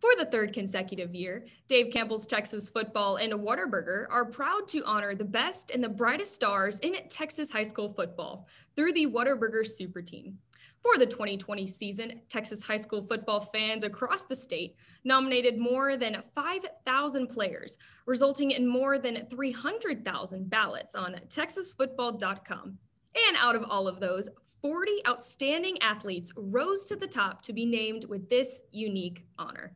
For the third consecutive year, Dave Campbell's Texas Football and Whataburger are proud to honor the best and the brightest stars in Texas high school football through the Whataburger Super Team. For the 2020 season, Texas high school football fans across the state nominated more than 5,000 players, resulting in more than 300,000 ballots on texasfootball.com. And out of all of those, 40 outstanding athletes rose to the top to be named with this unique honor.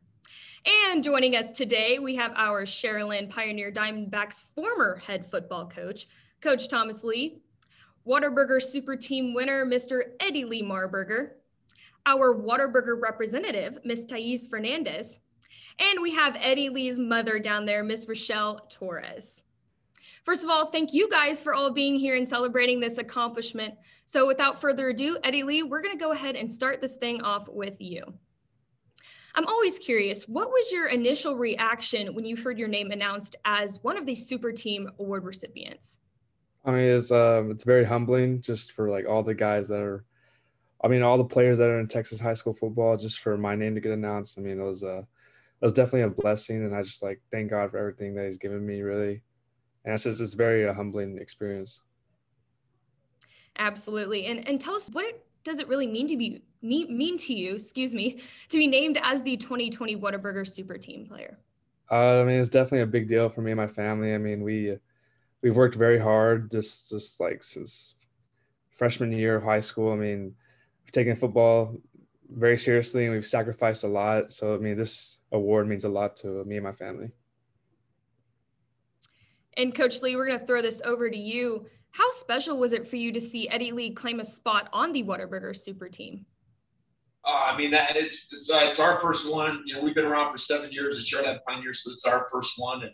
And joining us today, we have our Sharyland Pioneer Diamondbacks former head football coach, Coach Thomas Lee, Whataburger Super Team winner, Mr. Eddie Lee Marburger, our Whataburger representative, Miss Thays Fernandez, and we have Eddie Lee's mother down there, Miss Rochelle Torres. First of all, thank you guys for all being here and celebrating this accomplishment. So without further ado, Eddie Lee, we're gonna go ahead and start this thing off with you. I'm always curious, what was your initial reaction when you heard your name announced as one of the Super Team Award recipients? I mean, it's very humbling just for like all the guys that are, all the players that are in Texas high school football, just for my name to get announced. I mean, it was definitely a blessing, and I just like thank God for everything that He's given me, really. And it's just very humbling experience. Absolutely, and tell us, what does it really mean to you, to be named as the 2020 Whataburger Super Team player? It's definitely a big deal for me and my family. I mean, we've worked very hard just like since freshman year of high school. I mean, we've taken football very seriously and we've sacrificed a lot. So, this award means a lot to me and my family. And Coach Lee, we're going to throw this over to you. How special was it for you to see Eddie Lee claim a spot on the Whataburger Super Team? It's our first one. We've been around for 7 years as Sharyland Pioneers, so it's our first one.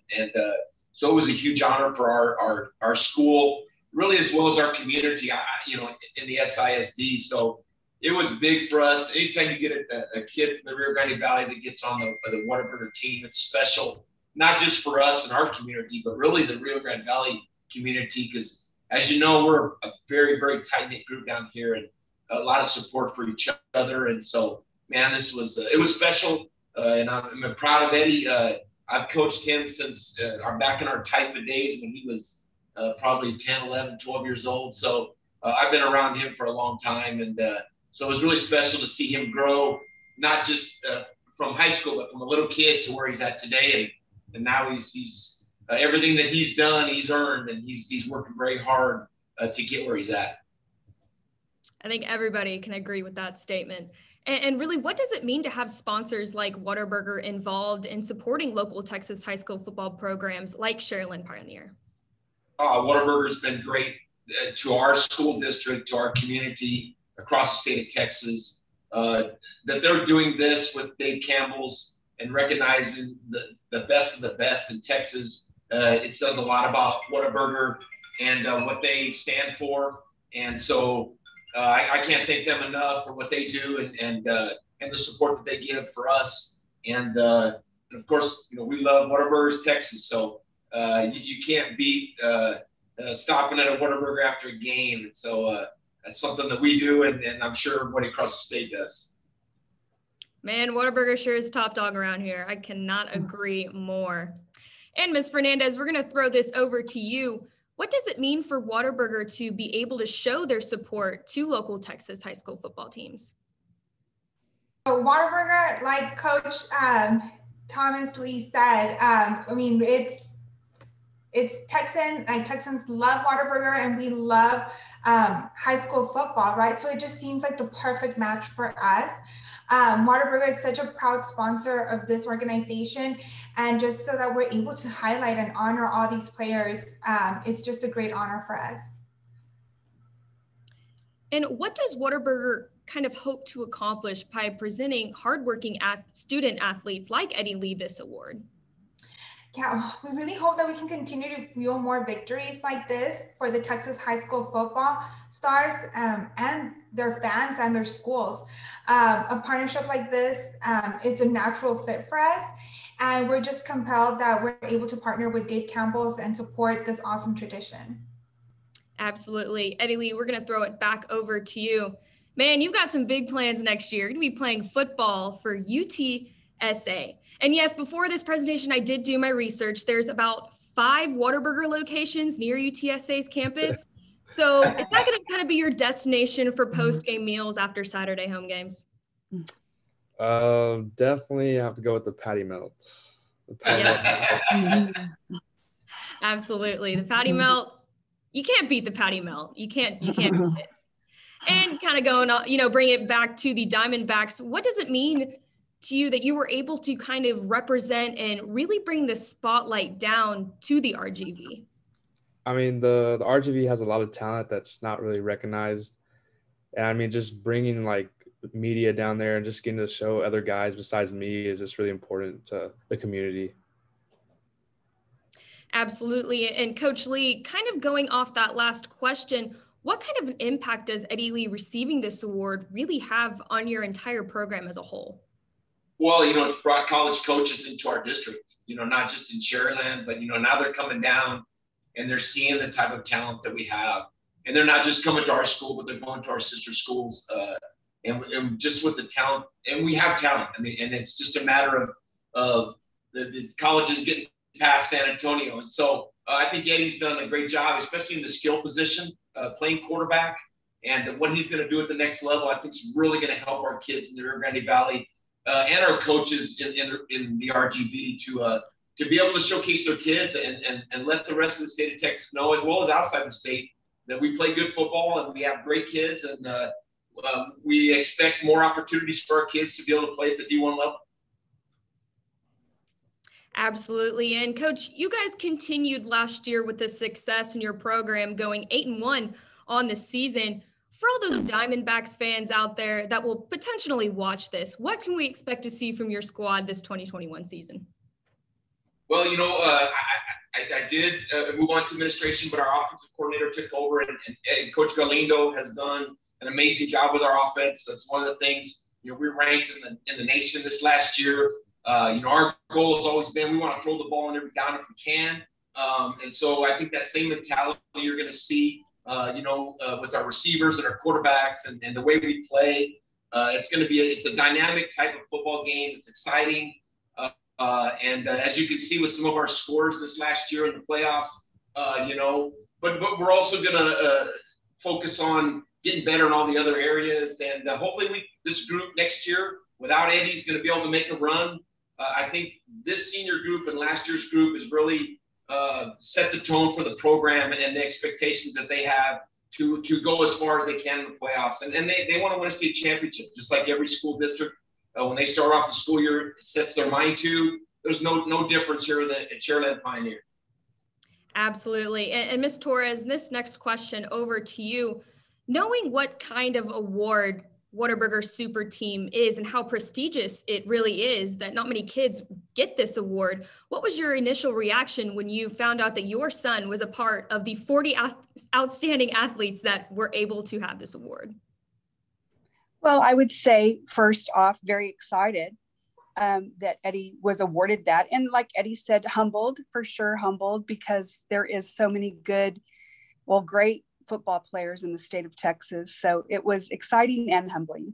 So it was a huge honor for our school, really, as well as our community, in the SISD. So it was big for us. Anytime you get a kid from the Rio Grande Valley that gets on the Whataburger team, it's special, not just for us and our community, but really the Rio Grande Valley community, because as you know, we're a very, very tight-knit group down here and a lot of support for each other. And so, man, it was special. And I'm proud of Eddie. I've coached him since back in our Typha days when he was probably 10, 11, 12 years old. So I've been around him for a long time. And so it was really special to see him grow, not just from high school, but from a little kid to where he's at today. And now he's everything that he's done, he's earned, and he's working very hard to get where he's at. I think everybody can agree with that statement. And really, what does it mean to have sponsors like Whataburger involved in supporting local Texas high school football programs like Sharyland Pioneer? Whataburger's been great to our school district, to our community across the state of Texas. That they're doing this with Dave Campbell's and recognizing the best of the best in Texas. It says a lot about Whataburger and what they stand for. And so I can't thank them enough for what they do and the support that they give for us. And of course, we love Whataburger's Texas. So you can't beat stopping at a Whataburger after a game. And so that's something that we do, and I'm sure everybody across the state does. Man, Whataburger sure is top dog around here. I cannot agree more. And Ms. Fernandez, we're going to throw this over to you. What does it mean for Whataburger to be able to show their support to local Texas high school football teams? So Whataburger, like Coach Thomas Lee said, it's Texan, like Texans love Whataburger and we love high school football, right? So it just seems like the perfect match for us. Whataburger is such a proud sponsor of this organization, and just so that we're able to highlight and honor all these players, it's just a great honor for us. And what does Whataburger kind of hope to accomplish by presenting hardworking student athletes like Eddie Lee this award? Yeah, we really hope that we can continue to fuel more victories like this for the Texas high school football stars and their fans and their schools. A partnership like this is a natural fit for us, and we're just compelled that we're able to partner with Dave Campbell's and support this awesome tradition. Absolutely. Eddie Lee, we're going to throw it back over to you. Man, you've got some big plans next year. You're going to be playing football for UT SA. And yes, before this presentation, I did do my research. There's about 5 Whataburger locations near UTSA's campus. So is that going to kind of be your destination for post-game meals after Saturday home games? Definitely have to go with the patty melt. Absolutely. The patty melt, you can't beat the patty melt. You can't beat it. And kind of going on, bring it back to the Diamondbacks. What does it mean to you that you were able to kind of represent and really bring the spotlight down to the RGV? I mean, the RGV has a lot of talent that's not really recognized. And I mean, just bringing like media down there and just getting to show other guys besides me is just really important to the community. Absolutely. And Coach Lee, kind of going off that last question, what kind of an impact does Eddie Lee receiving this award really have on your entire program as a whole? Well, it's brought college coaches into our district, not just in Sharyland, but, now they're coming down and they're seeing the type of talent that we have. And they're not just coming to our school, but they're going to our sister schools. And just with the talent, and we have talent. I mean, and it's just a matter of the colleges getting past San Antonio. And so I think Eddie's done a great job, especially in the skill position, playing quarterback. And what he's going to do at the next level, I think is really going to help our kids in the Rio Grande Valley and our coaches in the RGV to be able to showcase their kids and let the rest of the state of Texas know, as well as outside the state, that we play good football and we have great kids. And we expect more opportunities for our kids to be able to play at the D1 level. Absolutely. And Coach, you guys continued last year with the success in your program, going 8-1 on the season. For all those Diamondbacks fans out there that will potentially watch this, what can we expect to see from your squad this 2021 season? Well, I did move on to administration, but our offensive coordinator took over, and Coach Galindo has done an amazing job with our offense. That's one of the things, we ranked in the nation this last year. Our goal has always been, we want to throw the ball in every down if we can. And so I think that same mentality you're going to see, with our receivers and our quarterbacks and the way we play. It's going to be it's a dynamic type of football game. It's exciting. And as you can see with some of our scores this last year in the playoffs, but we're also going to focus on getting better in all the other areas. And hopefully this group next year, without Eddie, is going to be able to make a run. I think this senior group and last year's group is really set the tone for the program and the expectations that they have to go as far as they can in the playoffs. And they want to win a state championship, just like every school district. When they start off the school year, sets their mind to. There's no difference here at Sharyland Pioneer. Absolutely. And Ms. Torres, this next question over to you. Knowing what kind of award Whataburger Super Team is and how prestigious it really is, that not many kids get this award, what was your initial reaction when you found out that your son was a part of the 40 outstanding athletes that were able to have this award? Well, I would say, first off, very excited that Eddie was awarded that. And like Eddie said, humbled, for sure humbled, because there is so many good, great football players in the state of Texas. So it was exciting and humbling.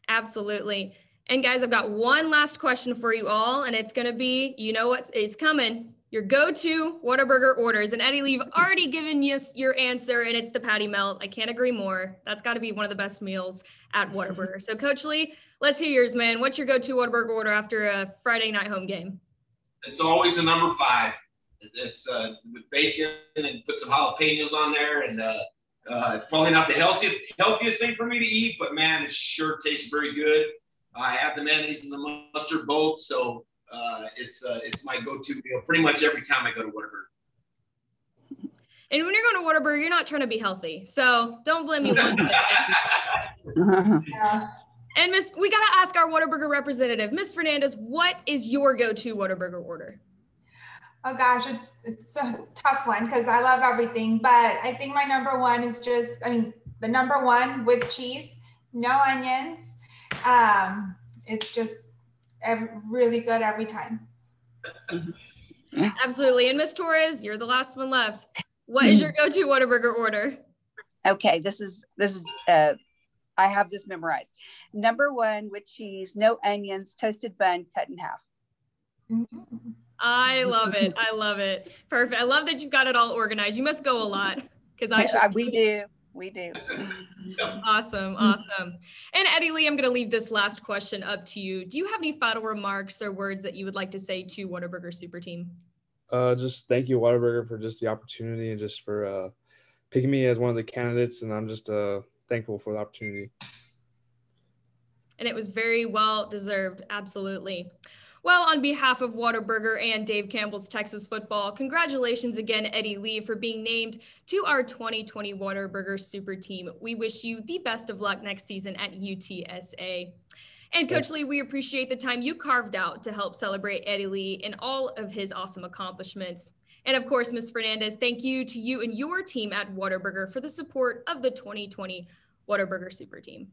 Absolutely. And guys, I've got one last question for you all, and it's going to be, what is coming, your go-to Whataburger orders. And Eddie Lee, you've already given us your answer, and it's the patty melt. I can't agree more. That's got to be one of the best meals at Whataburger. So Coach Lee, let's hear yours, man. What's your go-to Whataburger order after a Friday night home game? It's always the number 5. It's with bacon and put some jalapenos on there. And it's probably not the healthiest thing for me to eat, but man, it sure tastes very good. I have the mayonnaise and the mustard both. So it's my go-to meal pretty much every time I go to Whataburger. And when you're going to Whataburger, you're not trying to be healthy. So don't blame me. Yeah. And we got to ask our Whataburger representative, Ms. Fernandez, what is your go-to Whataburger order? Oh gosh, it's a tough one because I love everything, but I think my number one is the number one with cheese, no onions. It's just really good every time. Absolutely. And Ms. Torres, you're the last one left. What is your go-to Whataburger order? Okay, this is I have this memorized. Number 1 with cheese, no onions, toasted bun cut in half. I love it. I love it. Perfect. I love that you've got it all organized. You must go a lot because We do. Awesome. Awesome. And Eddie Lee, I'm going to leave this last question up to you. Do you have any final remarks or words that you would like to say to Whataburger Super Team? Just thank you, Whataburger, for just the opportunity and just for picking me as one of the candidates. And I'm just thankful for the opportunity. And it was very well deserved. Absolutely. Well, on behalf of Whataburger and Dave Campbell's Texas Football, congratulations again, Eddie Lee, for being named to our 2020 Whataburger Super Team. We wish you the best of luck next season at UTSA. And Coach Lee, we appreciate the time you carved out to help celebrate Eddie Lee and all of his awesome accomplishments. And of course, Ms. Fernandez, thank you to you and your team at Whataburger for the support of the 2020 Whataburger Super Team.